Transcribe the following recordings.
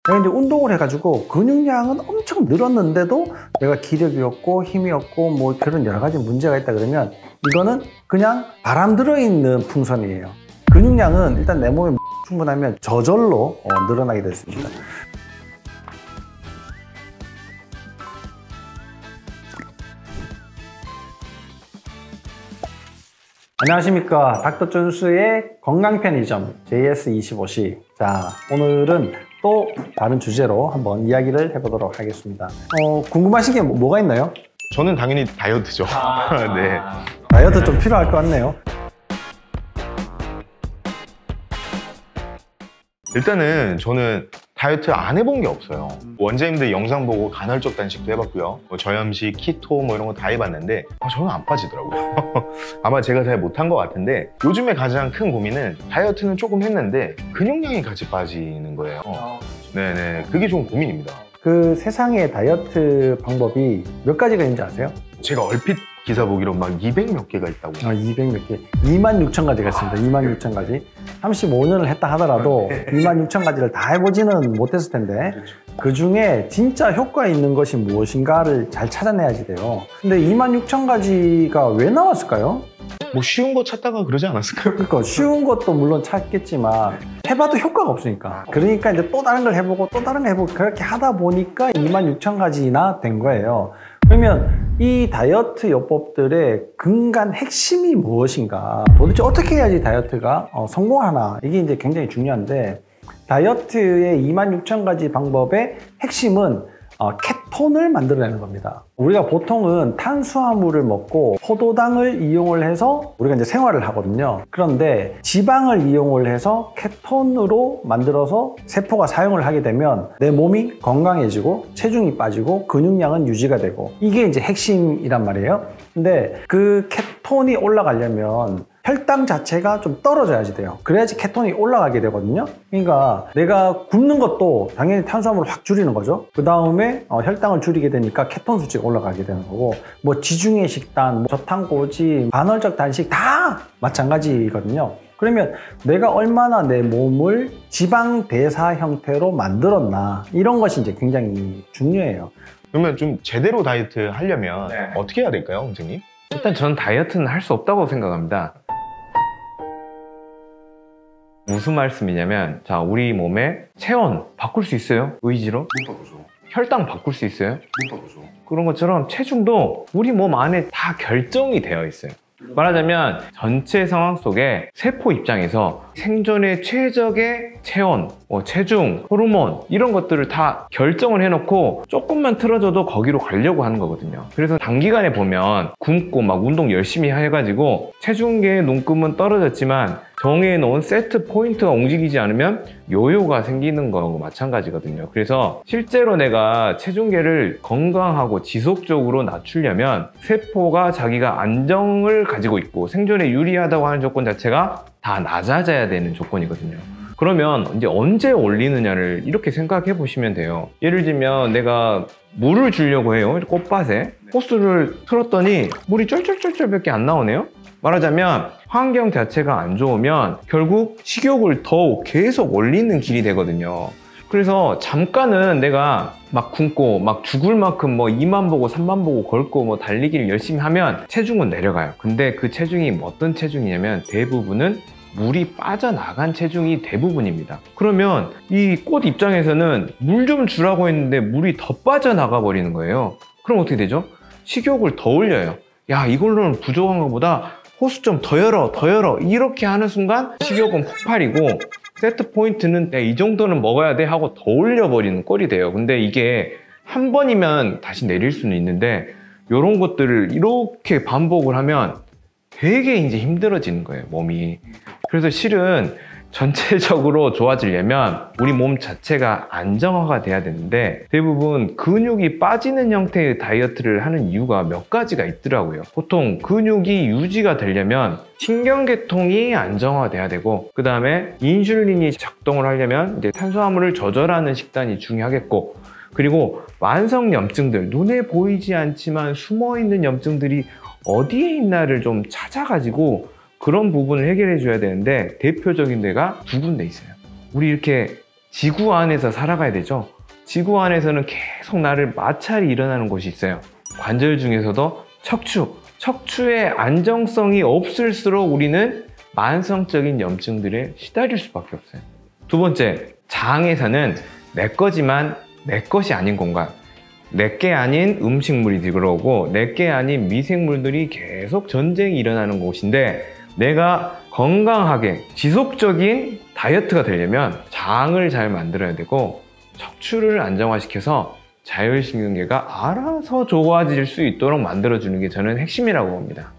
내가 이제 운동을 해가지고 근육량은 엄청 늘었는데도 내가 기력이 없고 힘이 없고 뭐 그런 여러 가지 문제가 있다 그러면 이거는 그냥 바람 들어있는 풍선이에요. 근육량은 일단 내 몸에 충분하면 저절로 늘어나게 되어 있습니다. 안녕하십니까, 닥터 존스의 건강 편의점 JS25C. 자, 오늘은 또 다른 주제로 한번 이야기를 해보도록 하겠습니다. 궁금하신 게 뭐가 있나요? 저는 당연히 다이어트죠. 네. 다이어트 좀 필요할 것 같네요. 일단은 저는 다이어트 안 해본 게 없어요. 원장님들 영상 보고 간헐적 단식도 해봤고요. 뭐 저염식, 키토 뭐 이런 거 다 해봤는데 저는 안 빠지더라고요. 아마 제가 잘 못한 것 같은데 요즘에 가장 큰 고민은 다이어트는 조금 했는데 근육량이 같이 빠지는 거예요. 네네, 그게 좀 고민입니다. 그 세상에 다이어트 방법이 몇 가지가 있는지 아세요? 제가 얼핏 기사 보기로 막 200 몇 개가 있다고. 200 몇 개. 26,000가지가 있습니다. 26,000가지. 35년을 했다 하더라도 26,000가지를 다 해보지는 못했을 텐데 그 중에 진짜 효과 있는 것이 무엇인가를 잘 찾아내야지 돼요. 근데 26,000가지가 왜 나왔을까요? 뭐 쉬운 거 찾다가 그러지 않았을까요? 그러니까 쉬운 것도 물론 찾겠지만 해봐도 효과가 없으니까. 그러니까 이제 또 다른 걸 해보고 또 다른 걸 해보고 그렇게 하다 보니까 26,000가지나 된 거예요. 그러면 이 다이어트 요법들의 근간 핵심이 무엇인가? 도대체 어떻게 해야지 다이어트가 성공하나? 이게 이제 굉장히 중요한데, 다이어트의 26,000가지 방법의 핵심은 케톤을 만들어내는 겁니다. 우리가 보통은 탄수화물을 먹고 포도당을 이용을 해서 우리가 이제 생활을 하거든요. 그런데 지방을 이용을 해서 케톤으로 만들어서 세포가 사용을 하게 되면 내 몸이 건강해지고 체중이 빠지고 근육량은 유지가 되고, 이게 이제 핵심이란 말이에요. 근데 그 케톤이 올라가려면 혈당 자체가 좀 떨어져야지 돼요. 그래야지 케톤이 올라가게 되거든요. 그러니까 내가 굶는 것도 당연히 탄수화물을 확 줄이는 거죠. 그 다음에 혈당을 줄이게 되니까 케톤 수치가 올라가게 되는 거고, 뭐 지중해 식단, 저탄고지, 간헐적 단식 다 마찬가지거든요. 그러면 내가 얼마나 내 몸을 지방 대사 형태로 만들었나, 이런 것이 이제 굉장히 중요해요. 그러면 좀 제대로 다이어트 하려면 어떻게 해야 될까요, 선생님? 일단 저는 다이어트는 할 수 없다고 생각합니다. 무슨 말씀이냐면, 자, 우리 몸의 체온 바꿀 수 있어요? 의지로? 못 바꾸죠. 혈당 바꿀 수 있어요? 못 바꾸죠. 그런 것처럼 체중도 우리 몸 안에 다 결정이 되어 있어요. 말하자면 전체 상황 속에 세포 입장에서 생존에 최적의 체온, 체중, 호르몬 이런 것들을 다 결정을 해놓고 조금만 틀어져도 거기로 가려고 하는 거거든요. 그래서 단기간에 보면 굶고 막 운동 열심히 해가지고 체중계의 눈금은 떨어졌지만 정해놓은 세트 포인트가 움직이지 않으면 요요가 생기는 거하고 마찬가지거든요. 그래서 실제로 내가 체중계를 건강하고 지속적으로 낮추려면 세포가 자기가 안정을 가지고 있고 생존에 유리하다고 하는 조건 자체가 다 낮아져야 되는 조건이거든요. 그러면 이제 언제 올리느냐를 이렇게 생각해 보시면 돼요. 예를 들면 내가 물을 주려고 해요. 꽃밭에 호스를 틀었더니 물이 쫄쫄쫄쫄밖에 안 나오네요. 말하자면 환경 자체가 안 좋으면 결국 식욕을 더욱 계속 올리는 길이 되거든요. 그래서 잠깐은 내가 막 굶고 막 죽을 만큼 뭐 2만 보고 3만 보고 걸고 뭐 달리기를 열심히 하면 체중은 내려가요. 근데 그 체중이 어떤 체중이냐면 대부분은 물이 빠져나간 체중이 대부분입니다. 그러면 이 꽃 입장에서는 물 좀 주라고 했는데 물이 더 빠져나가 버리는 거예요. 그럼 어떻게 되죠? 식욕을 더 올려요. 야, 이걸로는 부족한 것보다 호수 좀 더 열어 이렇게 하는 순간 식욕은 폭발이고 세트 포인트는 이 정도는 먹어야 돼 하고 더 올려버리는 꼴이 돼요. 근데 이게 한 번이면 다시 내릴 수는 있는데 이런 것들을 이렇게 반복을 하면 되게 이제 힘들어지는 거예요, 몸이. 그래서 실은 전체적으로 좋아지려면 우리 몸 자체가 안정화가 돼야 되는데 대부분 근육이 빠지는 형태의 다이어트를 하는 이유가 몇 가지가 있더라고요. 보통 근육이 유지가 되려면 신경계통이 안정화돼야 되고, 그 다음에 인슐린이 작동을 하려면 이제 탄수화물을 조절하는 식단이 중요하겠고, 그리고 만성염증들, 눈에 보이지 않지만 숨어있는 염증들이 어디에 있나를 좀 찾아가지고 그런 부분을 해결해 줘야 되는데 대표적인 데가 두 군데 있어요. 우리 이렇게 지구 안에서 살아가야 되죠. 지구 안에서는 계속 나를 마찰이 일어나는 곳이 있어요. 관절 중에서도 척추의 안정성이 없을수록 우리는 만성적인 염증들에 시달릴 수밖에 없어요. 두 번째, 장에서는 내 거지만 내 것이 아닌 공간, 내게 아닌 음식물이 들어오고 내게 아닌 미생물들이 계속 전쟁이 일어나는 곳인데, 내가 건강하게 지속적인 다이어트가 되려면 장을 잘 만들어야 되고 척추를 안정화시켜서 자율신경계가 알아서 좋아질 수 있도록 만들어주는 게 저는 핵심이라고 봅니다.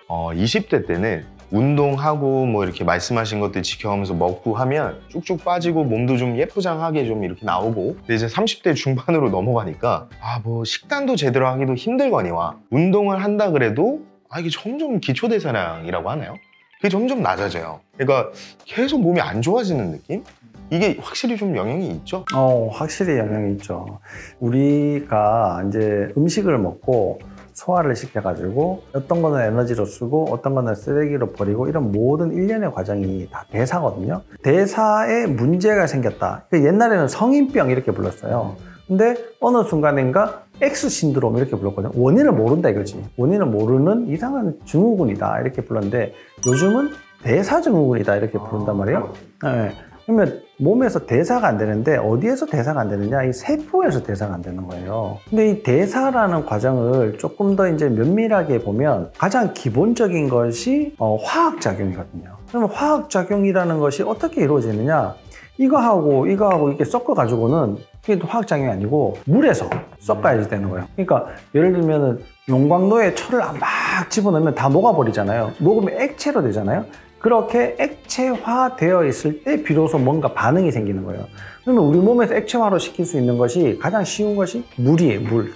20대 때는 운동하고 뭐 이렇게 말씀하신 것들 지켜가면서 먹고 하면 쭉쭉 빠지고 몸도 좀 예쁘장하게 좀 이렇게 나오고, 근데 이제 30대 중반으로 넘어가니까 뭐 식단도 제대로 하기도 힘들거니와 운동을 한다 그래도 이게 점점 기초대사량이라고 하나요? 그게 점점 낮아져요. 그러니까 계속 몸이 안 좋아지는 느낌? 이게 확실히 좀 영향이 있죠? 확실히 영향이 있죠. 우리가 이제 음식을 먹고 소화를 시켜가지고 어떤 거는 에너지로 쓰고 어떤 거는 쓰레기로 버리고, 이런 모든 일련의 과정이 다 대사거든요. 대사에 문제가 생겼다. 옛날에는 성인병 이렇게 불렀어요. 근데 어느 순간인가 X 신드롬 이렇게 불렀거든요. 원인을 모른다 이거지. 원인을 모르는 이상한 증후군이다 이렇게 불렀는데, 요즘은 대사증후군이다 이렇게 부른단 말이에요. 네. 그러면 몸에서 대사가 안 되는데 어디에서 대사가 안 되느냐? 이 세포에서 대사가 안 되는 거예요. 근데 이 대사라는 과정을 조금 더 이제 면밀하게 보면 가장 기본적인 것이 화학작용이거든요. 그러면 화학작용이라는 것이 어떻게 이루어지느냐? 이거하고 이렇게 섞어가지고는 이게 화학작용이 아니고 물에서 섞어야지 되는 거예요. 그러니까 예를 들면은 용광로에 철을 막 집어넣으면 다 녹아버리잖아요. 녹으면 액체로 되잖아요. 그렇게 액체화되어 있을 때 비로소 뭔가 반응이 생기는 거예요. 그러면 우리 몸에서 액체화로 시킬 수 있는 것이 가장 쉬운 것이 물이에요, 물.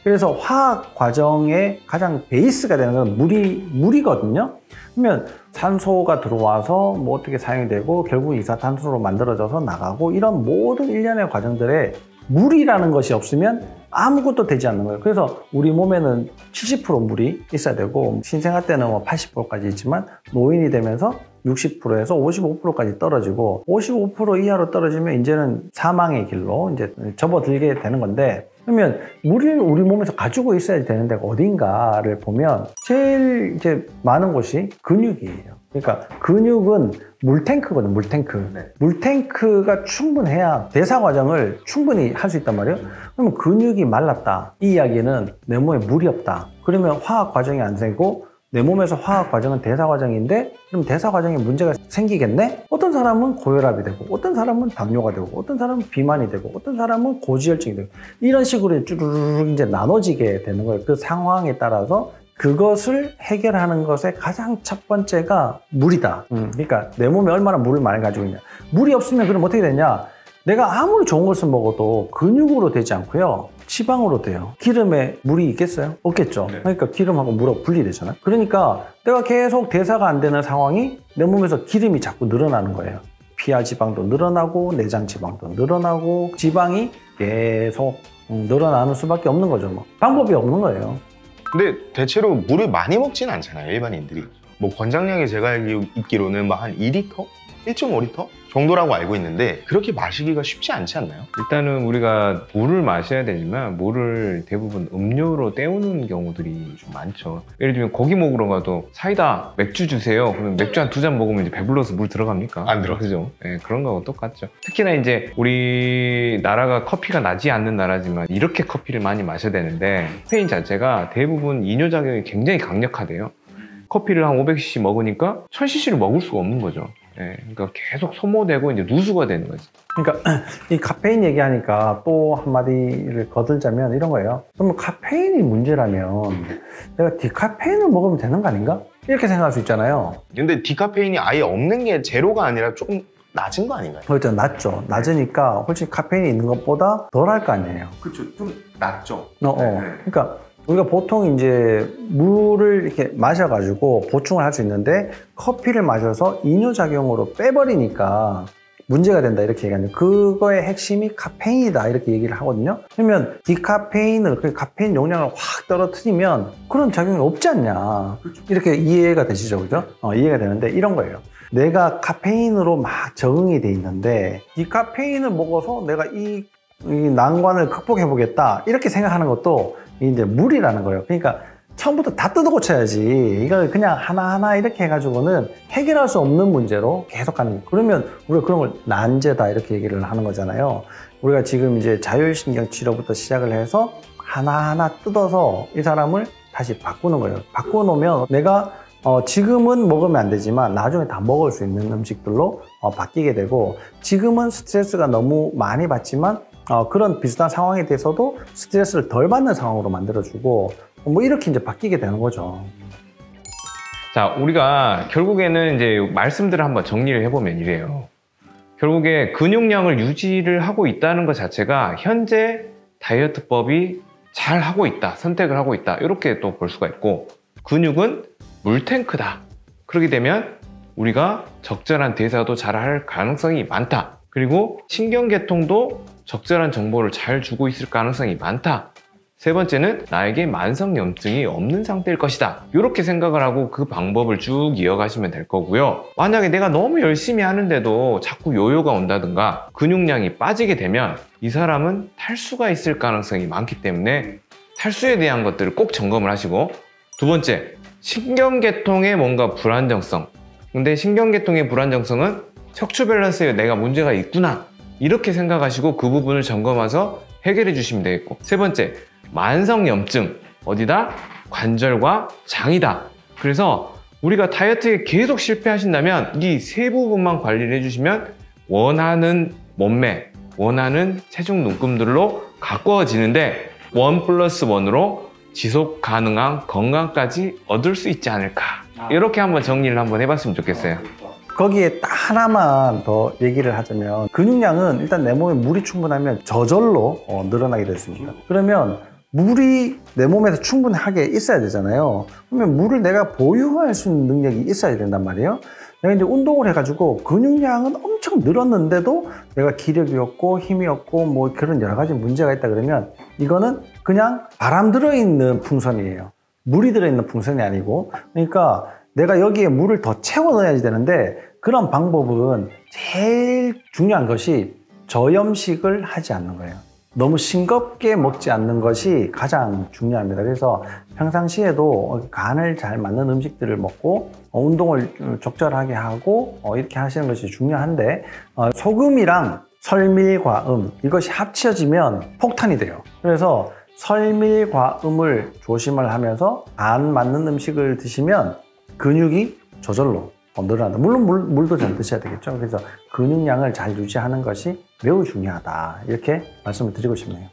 그래서 화학 과정의 가장 베이스가 되는 건 물이거든요. 그러면 산소가 들어와서 뭐 어떻게 사용이 되고 결국 이산화탄소로 만들어져서 나가고, 이런 모든 일련의 과정들에 물이라는 것이 없으면 아무것도 되지 않는 거예요. 그래서 우리 몸에는 70% 물이 있어야 되고, 신생아 때는 80%까지 있지만 노인이 되면서 60%에서 55%까지 떨어지고, 55% 이하로 떨어지면 이제는 사망의 길로 이제 접어들게 되는 건데, 그러면 물을 우리 몸에서 가지고 있어야 되는 데가 어딘가를 보면 제일 이제 많은 곳이 근육이에요. 그러니까 근육은 물탱크거든요, 물탱크. 네. 물탱크가 충분해야 대사 과정을 충분히 할 수 있단 말이에요. 그러면 근육이 말랐다, 이 이야기는 내 몸에 물이 없다. 그러면 화학 과정이 안 되고, 내 몸에서 화학 과정은 대사 과정인데, 그럼 대사 과정에 문제가 생기겠네? 어떤 사람은 고혈압이 되고, 어떤 사람은 당뇨가 되고, 어떤 사람은 비만이 되고, 어떤 사람은 고지혈증이 되고, 이런 식으로 쭈르륵 이제 나눠지게 되는 거예요. 그 상황에 따라서 그것을 해결하는 것의 가장 첫 번째가 물이다. 그러니까 내 몸에 얼마나 물을 많이 가지고 있냐. 물이 없으면 그럼 어떻게 되냐? 내가 아무리 좋은 것을 먹어도 근육으로 되지 않고요, 지방으로 돼요. 기름에 물이 있겠어요? 없겠죠. 네. 그러니까 기름하고 물하고 분리되잖아요. 그러니까 내가 계속 대사가 안 되는 상황이 내 몸에서 기름이 자꾸 늘어나는 거예요. 피하 지방도 늘어나고 내장 지방도 늘어나고, 지방이 계속 늘어나는 수밖에 없는 거죠. 뭐. 방법이 없는 거예요. 근데 대체로 물을 많이 먹지는 않잖아요, 일반인들이. 뭐 권장량이 제가 알고 있기로는 한 2리터? 1.5리터? 정도라고 알고 있는데, 그렇게 마시기가 쉽지 않지 않나요? 일단은 우리가 물을 마셔야 되지만 물을 대부분 음료로 때우는 경우들이 좀 많죠. 예를 들면 고기 먹으러 가도 사이다, 맥주 주세요. 그러면 맥주 한 2잔 먹으면 이제 배불러서 물 들어갑니까? 안 들어. 그죠? 네, 그런 거하고 똑같죠. 특히나 이제 우리나라가 커피가 나지 않는 나라지만 이렇게 커피를 많이 마셔야 되는데, 카페인 자체가 대부분 이뇨작용이 굉장히 강력하대요. 커피를 한 500cc 먹으니까 1000cc를 먹을 수가 없는 거죠. 네, 그러니까 계속 소모되고 이제 누수가 되는 거지. 그러니까 이 카페인 얘기하니까 또 한마디를 거들자면 이런 거예요. 그럼 카페인이 문제라면 내가 디카페인을 먹으면 되는 거 아닌가? 이렇게 생각할 수 있잖아요. 근데 디카페인이 아예 없는 게 제로가 아니라 조금 낮은 거 아닌가요? 그렇죠, 낮죠. 낮으니까 훨씬 카페인이 있는 것보다 덜 할 거 아니에요. 그렇죠, 좀 낮죠. 그러니까 우리가 보통 이제 물을 이렇게 마셔가지고 보충을 할 수 있는데, 커피를 마셔서 이뇨작용으로 빼버리니까 문제가 된다 이렇게 얘기하는데, 그거의 핵심이 카페인이다 이렇게 얘기를 하거든요. 그러면 디카페인을, 그 카페인 용량을 확 떨어뜨리면 그런 작용이 없지 않냐, 이렇게 이해가 되시죠, 그죠? 이해가 되는데 이런 거예요. 내가 카페인으로 막 적응이 돼 있는데 이 카페인을 먹어서 내가 이 난관을 극복해 보겠다 이렇게 생각하는 것도 이제 무리라는 거예요. 그러니까 처음부터 다 뜯어 고쳐야지 이걸 그냥 하나하나 이렇게 해가지고는 해결할 수 없는 문제로 계속 가는 거예요. 그러면 우리가 그런 걸 난제다 이렇게 얘기를 하는 거잖아요. 우리가 지금 이제 자율신경 치료부터 시작을 해서 하나하나 뜯어서 이 사람을 다시 바꾸는 거예요. 바꿔놓으면 내가 지금은 먹으면 안 되지만 나중에 다 먹을 수 있는 음식들로 바뀌게 되고, 지금은 스트레스가 너무 많이 받지만 그런 비슷한 상황에 대해서도 스트레스를 덜 받는 상황으로 만들어주고 뭐 이렇게 이제 바뀌게 되는 거죠. 자, 우리가 결국에는 이제 말씀들을 한번 정리를 해보면 이래요. 결국에 근육량을 유지를 하고 있다는 것 자체가 현재 다이어트법이 잘 하고 있다, 선택을 하고 있다, 이렇게 또 볼 수가 있고, 근육은 물탱크다. 그렇게 되면 우리가 적절한 대사도 잘 할 가능성이 많다. 그리고 신경계통도 적절한 정보를 잘 주고 있을 가능성이 많다. 세 번째는 나에게 만성염증이 없는 상태일 것이다. 이렇게 생각을 하고 그 방법을 쭉 이어가시면 될 거고요. 만약에 내가 너무 열심히 하는데도 자꾸 요요가 온다든가 근육량이 빠지게 되면 이 사람은 탈수가 있을 가능성이 많기 때문에 탈수에 대한 것들을 꼭 점검을 하시고, 두 번째, 신경계통의 뭔가 불안정성. 근데 신경계통의 불안정성은 척추 밸런스에 내가 문제가 있구나, 이렇게 생각하시고 그 부분을 점검해서 해결해 주시면 되겠고, 세 번째, 만성염증. 어디다? 관절과 장이다. 그래서 우리가 다이어트에 계속 실패하신다면 이 세 부분만 관리를 해주시면 원하는 몸매, 원하는 체중 눈금들로 가꿔지는데 1+1으로 지속 가능한 건강까지 얻을 수 있지 않을까. 이렇게 한번 정리를 한번 해봤으면 좋겠어요. 거기에 딱 하나만 더 얘기를 하자면, 근육량은 일단 내 몸에 물이 충분하면 저절로 늘어나게 됐습니다. 그러면 물이 내 몸에서 충분하게 있어야 되잖아요. 그러면 물을 내가 보유할 수 있는 능력이 있어야 된단 말이에요. 내가 이제 운동을 해가지고 근육량은 엄청 늘었는데도 내가 기력이 없고 힘이 없고 뭐 그런 여러 가지 문제가 있다 그러면 이거는 그냥 바람 들어있는 풍선이에요. 물이 들어있는 풍선이 아니고, 그러니까 내가 여기에 물을 더 채워 넣어야지 되는데, 그런 방법은 제일 중요한 것이 저염식을 하지 않는 거예요. 너무 싱겁게 먹지 않는 것이 가장 중요합니다. 그래서 평상시에도 간을 잘 맞는 음식들을 먹고 운동을 적절하게 하고 이렇게 하시는 것이 중요한데, 소금이랑 설밀과음 이것이 합쳐지면 폭탄이 돼요. 그래서 설밀과음을 조심을 하면서 간 맞는 음식을 드시면 근육이 저절로 늘어난다. 물론 물도 잘 드셔야 되겠죠. 그래서 근육량을 잘 유지하는 것이 매우 중요하다, 이렇게 말씀을 드리고 싶네요.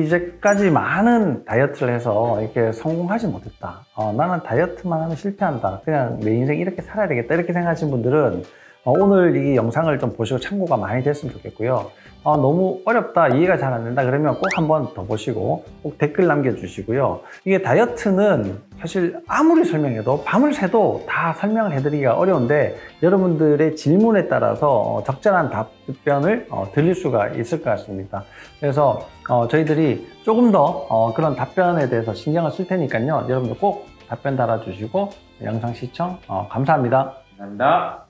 이제까지 많은 다이어트를 해서 이렇게 성공하지 못했다, 나는 다이어트만 하면 실패한다, 그냥 내 인생 이렇게 살아야 되겠다, 이렇게 생각하시는 분들은 오늘 이 영상을 좀 보시고 참고가 많이 됐으면 좋겠고요. 너무 어렵다, 이해가 잘 안 된다 그러면 꼭 한 번 더 보시고 꼭 댓글 남겨주시고요. 이게 다이어트는 사실 아무리 설명해도 밤을 새도 다 설명을 해드리기가 어려운데, 여러분들의 질문에 따라서 적절한 답변을 드릴 수가 있을 것 같습니다. 그래서 저희들이 조금 더 그런 답변에 대해서 신경을 쓸 테니까요. 여러분들 꼭 답변 달아주시고 영상 시청 감사합니다. 감사합니다.